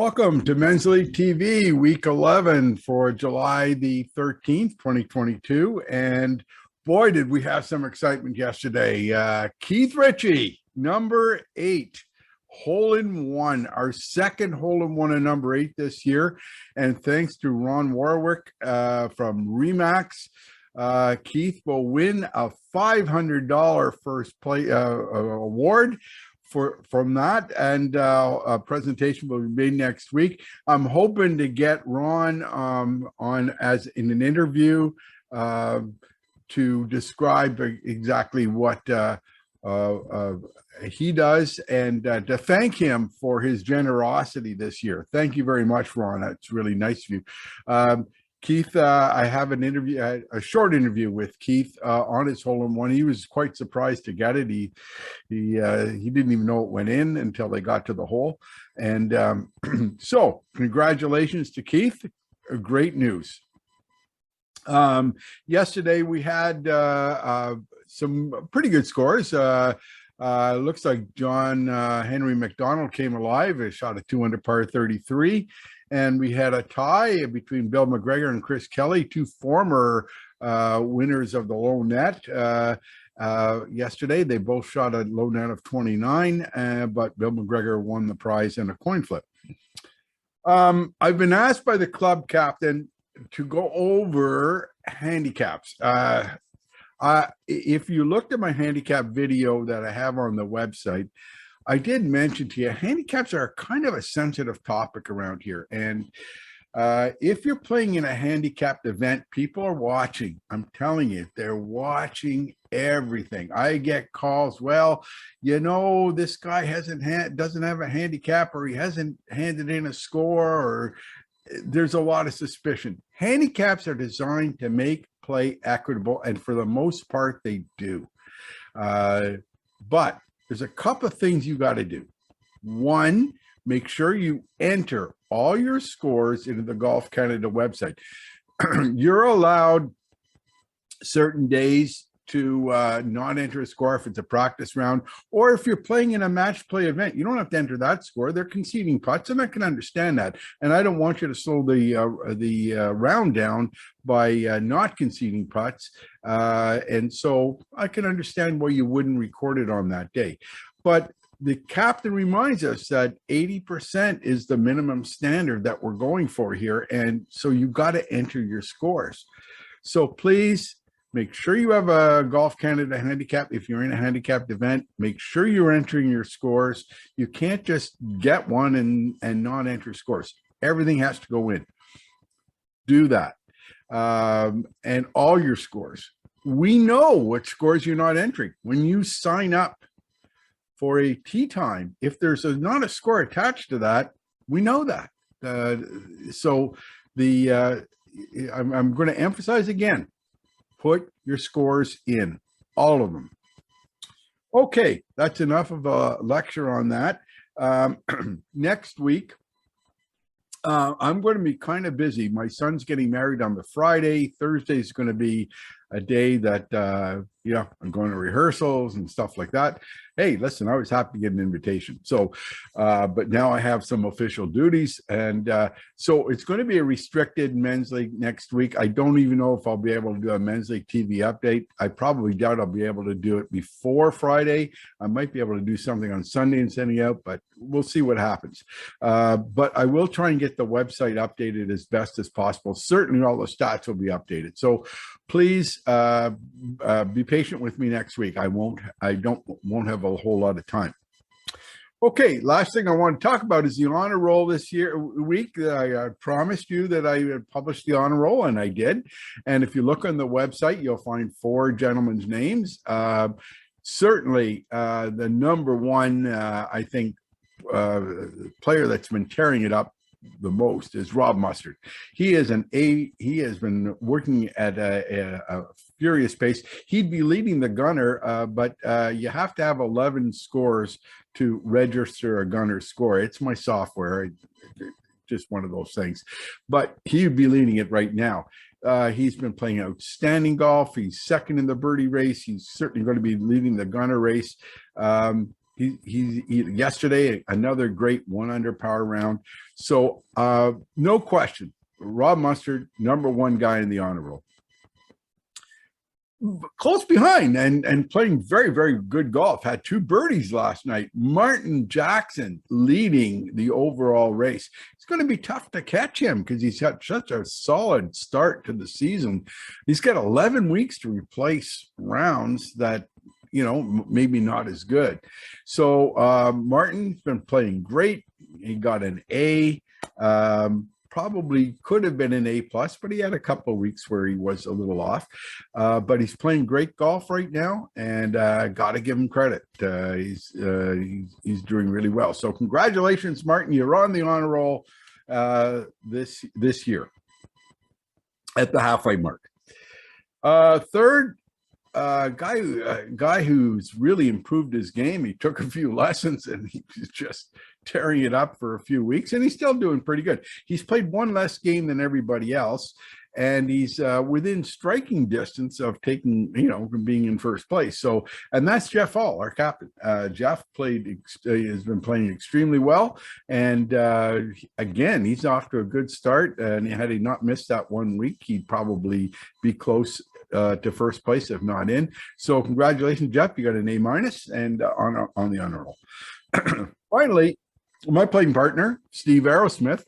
Welcome to MLTV Week 11 for July the 13th, 2022. And boy, did we have some excitement yesterday. Keith Ritchie, number 8, hole-in-one, our second hole-in-one in number 8 this year. And thanks to Ron Warwick from Remax, Keith will win a $500 first play award from that, and a presentation will be made next week. I'm hoping to get Ron on as in an interview to describe exactly what he does, and to thank him for his generosity this year. Thank you very much, Ron. It's really nice of you. Keith, I have an interview, a short interview with Keith on his hole-in-one. He was quite surprised to get it. He didn't even know it went in until they got to the hole. And so congratulations to Keith. Great news. Yesterday we had some pretty good scores. Looks like John Henry McDonald came alive. He shot a 2-under par 33. And we had a tie between Bill McGregor and Chris Kelly, two former winners of the low net. Yesterday, they both shot a low net of 29, but Bill McGregor won the prize in a coin flip. I've been asked by the club captain to go over handicaps. If you looked at my handicap video that I have on the website, I did mention to you, handicaps are kind of a sensitive topic around here. And if you're playing in a handicapped event, people are watching. I'm telling you, they're watching everything. I get calls, well, you know, this guy doesn't have a handicap, or he hasn't handed in a score, or there's a lot of suspicion. Handicaps are designed to make play equitable, and for the most part, they do. But there's a couple of things you got to do. One, make sure you enter all your scores into the Golf Canada website. You're allowed certain days to not enter a score if it's a practice round, or if you're playing in a match play event, you don't have to enter that score. They're conceding putts, and I can understand that. And I don't want you to slow the round down by not conceding putts. And so I can understand why you wouldn't record it on that day. But the captain reminds us that 80% is the minimum standard that we're going for here. And so you got to enter your scores. So please, make sure you have a Golf Canada handicap. If you're in a handicapped event, make sure you're entering your scores. You can't just get one and not enter scores. Everything has to go in. Do that. And all your scores. We know what scores you're not entering. When you sign up for a tee time, if there's not a score attached to that, we know that. So I'm going to emphasize again, put your scores in, all of them. Okay, that's enough of a lecture on that. Next week, I'm going to be kind of busy. My son's getting married on the Friday. Thursday is going to be a day that, I'm going to rehearsals and stuff like that. Hey, listen, I was happy to get an invitation. So, but now I have some official duties. And so it's going to be a restricted men's league next week. I don't even know if I'll be able to do a men's league TV update. I probably doubt I'll be able to do it before Friday. I might be able to do something on Sunday and sending out, but we'll see what happens. But I will try and get the website updated as best as possible. Certainly all the stats will be updated. So please be patient with me next week. I won't have a whole lot of time. Okay, last thing I want to talk about is the honor roll this week. I promised you that I would publish the honor roll, and I did. And if you look on the website, you'll find 4 gentlemen's names. Certainly, the number one, I think, player that's been tearing it up the most is Rob Mustard. He has been working at a furious pace. He'd be leading the gunner, but you have to have 11 scores to register a gunner score. It's my software, just one of those things. But he would be leading it right now. He's been playing outstanding golf. He's second in the birdie race. He's certainly going to be leading the gunner race. yesterday, another great 1-under par round. So no question, Rob Mustard, #1 guy in the honor roll. Close behind and playing very, very good golf. Had 2 birdies last night. Martin Jackson leading the overall race. It's going to be tough to catch him because he's had such a solid start to the season. He's got 11 weeks to replace rounds that, maybe not as good. So Martin's been playing great. He got an A. Probably could have been an A+, but he had a couple of weeks where he was a little off. But he's playing great golf right now, and got to give him credit. He's doing really well. So congratulations, Martin. You're on the honor roll this year at the halfway mark. Third, guy who's really improved his game. He took a few lessons and he's just tearing it up for a few weeks, and he's still doing pretty good. He's played 1 less game than everybody else, and he's within striking distance of taking, being in first place. So, and that's Jeff Hall, our captain. Jeff has been playing extremely well, and again, he's off to a good start. And had he not missed that 1 week, he'd probably be close to first place, if not in. So, congratulations, Jeff. You got an A- and on the honor roll. Finally, my playing partner, Steve Aerosmith,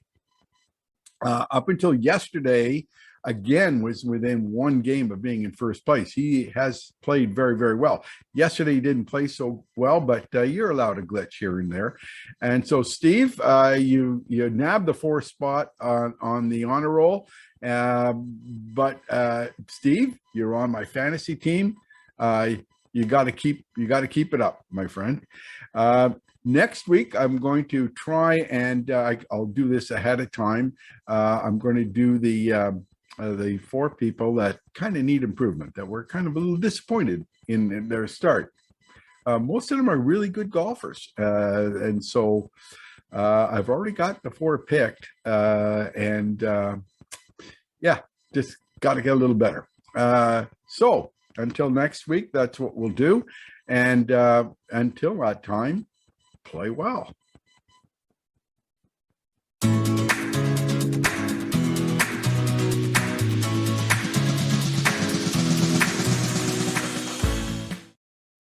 up until yesterday, again, was within 1 game of being in first place. He has played very, very well. Yesterday, he didn't play so well, but you're allowed a glitch here and there. And so, Steve, you nabbed the 4th spot on the honor roll. But Steve, you're on my fantasy team. You got to keep it up, my friend. Next week, I'm going to try and I'll do this ahead of time. I'm going to do the 4 people that kind of need improvement, that were kind of a little disappointed in their start. Most of them are really good golfers, and so I've already got the 4 picked, and yeah, just got to get a little better. So until next week, that's what we'll do, and until that time, play well.